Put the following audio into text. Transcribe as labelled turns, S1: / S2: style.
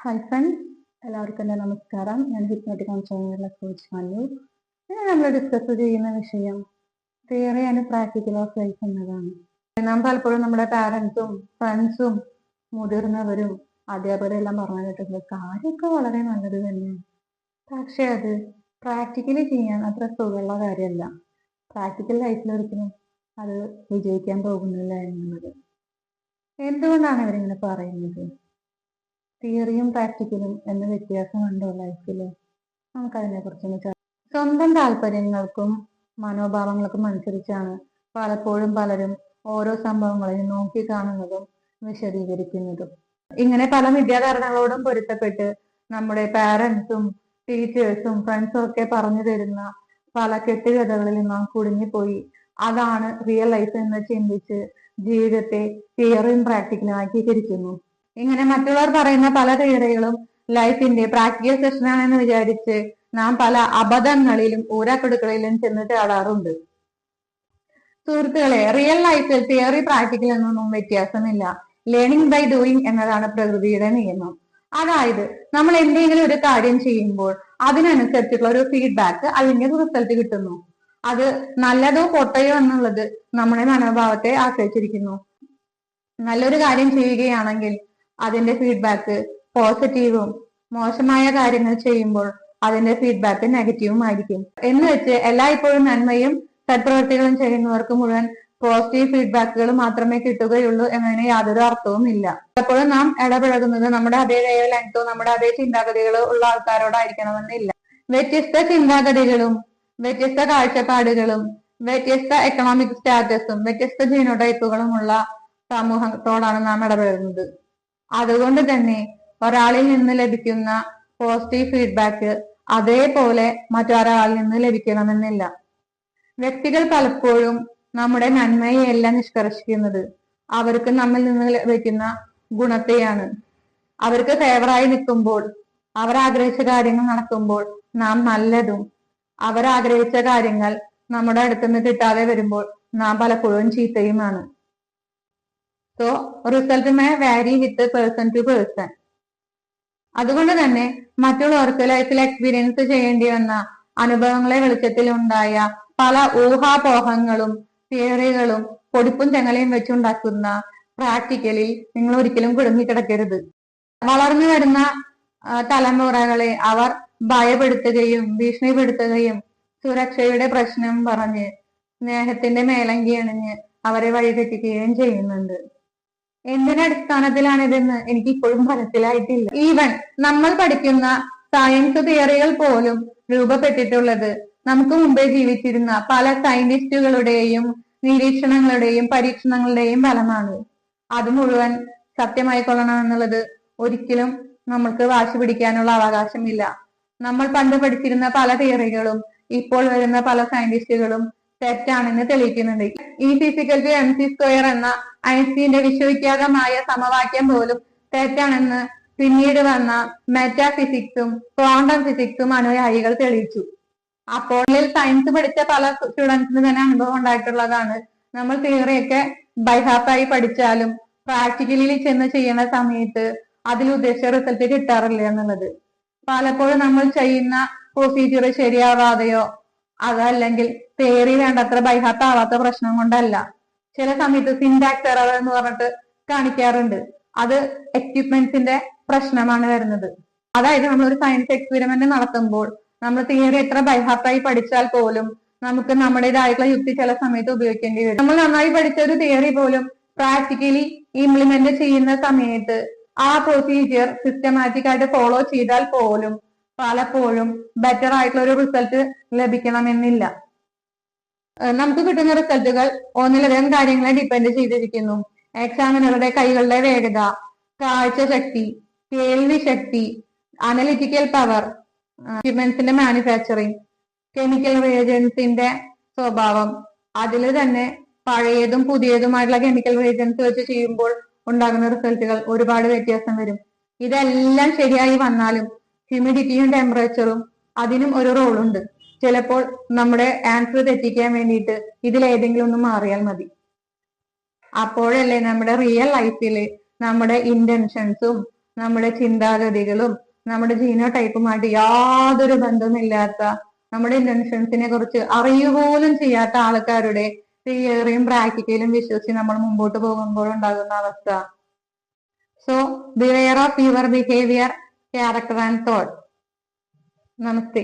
S1: Hi friends, എല്ലാവർക്കും എൻ്റെ നമസ്കാരം. ഞാൻ ഹിപ്നോട്ടിക് കൗൺസിലിംഗിലുള്ള കോച്ച് മല്ലു. ഇന്ന് നമ്മൾ ഡിസ്കസ് ചെയ്യുന്ന വിഷയം theory and practical of life എന്നതാണ്. നാം പലപ്പോഴും നമ്മുടെ പാരൻസും ഫ്രണ്ട്സും മുതിർന്നവരും അധ്യാപകരും എല്ലാം പറഞ്ഞു കേട്ടിട്ടുണ്ട്, കാര്യമൊക്കെ വളരെ നല്ലത് തന്നെയാണ്, പക്ഷെ അത് പ്രാക്ടിക്കലി ചെയ്യാൻ അത്ര സുഖമുള്ള കാര്യമല്ല. പ്രാക്ടിക്കൽ ലൈഫിൽ ഒരിക്കലും അത് വിജയിക്കാൻ പോകുന്നില്ല എന്നുള്ളത്. എന്തുകൊണ്ടാണ് ഇവരിങ്ങനെ പറയുന്നത്? തിയറിയും പ്രാക്ടിക്കലും എന്ന വ്യത്യാസമുണ്ടോ ലൈഫില്? നമുക്കതിനെ കുറിച്ചൊന്ന് സ്വന്തം താല്പര്യങ്ങൾക്കും മനോഭാവങ്ങൾക്കും അനുസരിച്ചാണ് പലപ്പോഴും പലരും ഓരോ സംഭവങ്ങളെയും നോക്കി കാണുന്നതും വിശദീകരിക്കുന്നതും. ഇങ്ങനെ പല വിദ്യാധാരണകളോടും പൊരുത്തപ്പെട്ട് നമ്മുടെ പാരൻസും ടീച്ചേഴ്സും ഫ്രണ്ട്സും ഒക്കെ പറഞ്ഞു തരുന്ന പല കെട്ടുകഥകളിൽ നാം കുടുങ്ങിപ്പോയി അതാണ് റിയൽ ലൈഫ് എന്ന് ചിന്തിച്ച് ജീവിതത്തെ തിയറിയും പ്രാക്ടിക്കലും ആക്കിയിരിക്കുന്നു. ഇങ്ങനെ മറ്റുള്ളവർ പറയുന്ന പല തിയറികളും ലൈഫിന്റെ പ്രാക്ടിക്കൽ സെഷനാണെന്ന് വിചാരിച്ച് നാം പല അബദ്ധങ്ങളിലും ഊരാക്കെടുക്കളിലും ചെന്ന് ചാടാറുണ്ട്. സുഹൃത്തുക്കളെ, റിയൽ ലൈഫിൽ തിയറി പ്രാക്ടിക്കൽ എന്നൊന്നും വ്യത്യാസമില്ല. ലേണിംഗ് ബൈ ഡൂയിങ് എന്നതാണ് പ്രകൃതിയുടെ നിയമം. അതായത് നമ്മൾ എന്തെങ്കിലും ഒരു കാര്യം ചെയ്യുമ്പോൾ അതിനനുസരിച്ചുള്ള ഒരു ഫീഡ്ബാക്ക് അതിന്റെ റിസൾട്ട് കിട്ടുന്നു. അത് നല്ലതോ പൊട്ടയോ എന്നുള്ളത് നമ്മുടെ മനോഭാവത്തെ ആശ്രയിച്ചിരിക്കുന്നു. നല്ലൊരു കാര്യം ചെയ്യുകയാണെങ്കിൽ അതിന്റെ ഫീഡ്ബാക്ക് പോസിറ്റീവും, മോശമായ കാര്യങ്ങൾ ചെയ്യുമ്പോൾ അതിന്റെ ഫീഡ്ബാക്ക് നെഗറ്റീവും ആയിരിക്കും. എന്ന് വെച്ച് എല്ലായ്പ്പോഴും നന്മയും സത്പ്രവർത്തികളും ചെയ്യുന്നവർക്ക് മുഴുവൻ പോസിറ്റീവ് ഫീഡ്ബാക്കുകൾ മാത്രമേ കിട്ടുകയുള്ളൂ എന്നതിന് യാതൊരു അർത്ഥവും ഇല്ല. പലപ്പോഴും നാം ഇടപഴകുന്നത് നമ്മുടെ അതേ വേവ് ലെങ്തോ നമ്മുടെ അതേ ചിന്താഗതികളോ ഉള്ള ആൾക്കാരോടായിരിക്കണമെന്നില്ല. വ്യത്യസ്ത ചിന്താഗതികളും വ്യത്യസ്ത കാഴ്ചപ്പാടുകളും വ്യത്യസ്ത എക്കണോമിക് സ്റ്റാറ്റസും വ്യത്യസ്ത ജീനോടൈപ്പുകളും ഉള്ള സമൂഹത്തോടാണ് നാം ഇടപെടുന്നത്. അതുകൊണ്ട് തന്നെ ഒരാളിൽ നിന്ന് ലഭിക്കുന്ന പോസിറ്റീവ് ഫീഡ്ബാക്ക് അതേപോലെ മറ്റൊരാളിൽ നിന്ന് ലഭിക്കണമെന്നില്ല. വ്യക്തികൾ പലപ്പോഴും നമ്മുടെ നന്മയെയല്ല നിഷ്കർഷിക്കുന്നത്, അവർക്ക് നമ്മിൽ നിന്ന് ലഭിക്കുന്ന ഗുണത്തെയാണ്. അവർക്ക് ഫേവറായി നിൽക്കുമ്പോൾ, അവർ ആഗ്രഹിച്ച കാര്യങ്ങൾ നടക്കുമ്പോൾ നാം നല്ലതും, അവരാഗ്രഹിച്ച കാര്യങ്ങൾ നമ്മുടെ അടുത്തുനിന്ന് കിട്ടാതെ വരുമ്പോൾ നാം പലപ്പോഴും ചീത്തയുമാണ്. സോ റിസൾട്ട് മേ വാരി വിത്ത് പേഴ്സൺ ടു പേഴ്സൺ. അതുകൊണ്ട് തന്നെ മറ്റുള്ളവർക്ക് ലൈഫിൽ എക്സ്പീരിയൻസ് ചെയ്യേണ്ടി വന്ന അനുഭവങ്ങളെ വെളിച്ചത്തിൽ ഉണ്ടായ പല ഊഹാപോഹങ്ങളും തിയറികളും പൊടിപ്പും ചെങ്ങലയും വെച്ചുണ്ടാക്കുന്ന പ്രാക്ടിക്കലിൽ നിങ്ങൾ ഒരിക്കലും കുടുങ്ങിക്കിടക്കരുത്. വളർന്നു വരുന്ന തലമുറകളെ അവർ ഭയപ്പെടുത്തുകയും ഭീഷണിപ്പെടുത്തുകയും സുരക്ഷയുടെ പ്രശ്നം പറഞ്ഞ് സ്നേഹത്തിന്റെ മേലങ്കി അണിഞ്ഞ് അവരെ വഴിതെറ്റിക്കുകയും ചെയ്യുന്നുണ്ട്. എന്തിനടിസ്ഥാനത്തിലാണ് ഇതെന്ന് എനിക്ക് ഇപ്പോഴും മനസ്സിലായിട്ടില്ല. ഈവൻ നമ്മൾ പഠിക്കുന്ന സയൻസ് തിയറികൾ പോലും രൂപപ്പെട്ടിട്ടുള്ളത് നമുക്ക് മുമ്പേ ജീവിച്ചിരുന്ന പല സയന്റിസ്റ്റുകളുടെയും നിരീക്ഷണങ്ങളുടെയും പരീക്ഷണങ്ങളുടെയും ഫലമാണ്. അത് മുഴുവൻ സത്യമായി കൊള്ളണം എന്നുള്ളത് ഒരിക്കലും നമ്മൾക്ക് വാശി പിടിക്കാനുള്ള അവകാശമില്ല. നമ്മൾ പണ്ട് പഠിച്ചിരുന്ന പല തിയറികളും ഇപ്പോൾ വരുന്ന പല സയന്റിസ്റ്റുകളും തെറ്റാണെന്ന് തെളിയിക്കുന്നുണ്ട്. E=mc² എന്ന ഐൻസ്റ്റീന്റെ വിശ്വവിഖ്യാതമായ സമവാക്യം പോലും തെറ്റാണെന്ന് പിന്നീട് വന്ന മെറ്റാഫിസിക്സും ക്വാണ്ടം ഫിസിക്സും അനുയായികൾ തെളിയിച്ചു. അപ്പോൾ സയൻസ് പഠിച്ച പല സ്റ്റുഡൻസിന് തന്നെ അനുഭവം ഉണ്ടായിട്ടുള്ളതാണ്. നമ്മൾ തിയറിയൊക്കെ ബൈഹാർട്ടായി പഠിച്ചാലും പ്രാക്ടിക്കലി ചെന്ന് ചെയ്യുന്ന സമയത്ത് അതിൽ ഉദ്ദേശിച്ച റിസൾട്ട് കിട്ടാറില്ല എന്നുള്ളത്. പലപ്പോഴും നമ്മൾ ചെയ്യുന്ന പ്രൊസീജിയർ ശരിയാവാതെയോ അതല്ലെങ്കിൽ തിയറി വേണ്ടത്ര ബൈഹാർട്ട് ആവാത്ത പ്രശ്നം കൊണ്ടല്ല. ചില സമയത്ത് സിന്റാക്സ് എറർ എന്ന് പറഞ്ഞിട്ട് കാണിക്കാറുണ്ട്. അത് എക്യുപ്മെന്റ്സിന്റെ പ്രശ്നമാണ് വരുന്നത്. അതായത് നമ്മളൊരു സയൻസ് എക്സ്പെരിമെന്റ് നടത്തുമ്പോൾ നമ്മൾ തിയറി എത്ര ബൈഹാർട്ടായി പഠിച്ചാൽ പോലും നമുക്ക് നമ്മുടേതായിട്ടുള്ള യുക്തി ചില സമയത്ത് ഉപയോഗിക്കേണ്ടി വരും. നമ്മൾ നന്നായി പഠിച്ച ഒരു തിയറി പോലും പ്രാക്ടിക്കലി ഇംപ്ലിമെന്റ് ചെയ്യുന്ന സമയത്ത് ആ പ്രൊസീജിയർ സിസ്റ്റമാറ്റിക് ആയിട്ട് ഫോളോ ചെയ്താൽ പോലും പലപ്പോഴും ബെറ്റർ ആയിട്ടുള്ള ഒരു റിസൾട്ട് ലഭിക്കണമെന്നില്ല. നമുക്ക് കിട്ടുന്ന റിസൾട്ടുകൾ ഒന്നിലധികം കാര്യങ്ങളെ ഡിപ്പെൻഡ് ചെയ്തിരിക്കുന്നു. എക്സാമിനറുടെ കൈകളുടെ വേഗത, കാഴ്ച ശക്തി, കേൾവി ശക്തി, അനലിറ്റിക്കൽ പവർ, എക്യുപ്മെന്റ്സിന്റെ മാനുഫാക്ചറിങ്, കെമിക്കൽ റിയേജൻസിന്റെ സ്വഭാവം. അതിൽ തന്നെ പഴയതും പുതിയതുമായിട്ടുള്ള കെമിക്കൽ റിയേജൻസ് വെച്ച് ചെയ്യുമ്പോൾ ഉണ്ടാകുന്ന റിസൾട്ടുകൾ ഒരുപാട് വ്യത്യാസം വരും. ഇതെല്ലാം ശരിയായി വന്നാലും ഹ്യൂമിഡിറ്റിയും ടെമ്പറേച്ചറും അതിനും ഒരു റോളുണ്ട്. ചിലപ്പോൾ നമ്മുടെ ആൻസർ തെറ്റിക്കാൻ വേണ്ടിയിട്ട് ഇതിലേതെങ്കിലും ഒന്ന് മാറിയാൽ മതി. അപ്പോഴല്ലേ നമ്മുടെ റിയൽ ലൈഫില് നമ്മുടെ ഇന്റൻഷൻസും നമ്മുടെ ചിന്താഗതികളും നമ്മുടെ ജീനോടൈപ്പുമായിട്ട് യാതൊരു ബന്ധവുമില്ലാത്ത, നമ്മുടെ ഇന്റൻഷൻസിനെ കുറിച്ച് അറിയുപോലും ചെയ്യാത്ത ആൾക്കാരുടെ തിയറിയും പ്രാക്ടിക്കലും വിശ്വസിച്ച് നമ്മൾ മുമ്പോട്ട് പോകുമ്പോഴുണ്ടാകുന്ന അവസ്ഥ. So beware of your behaviour, character and thought. Namaste.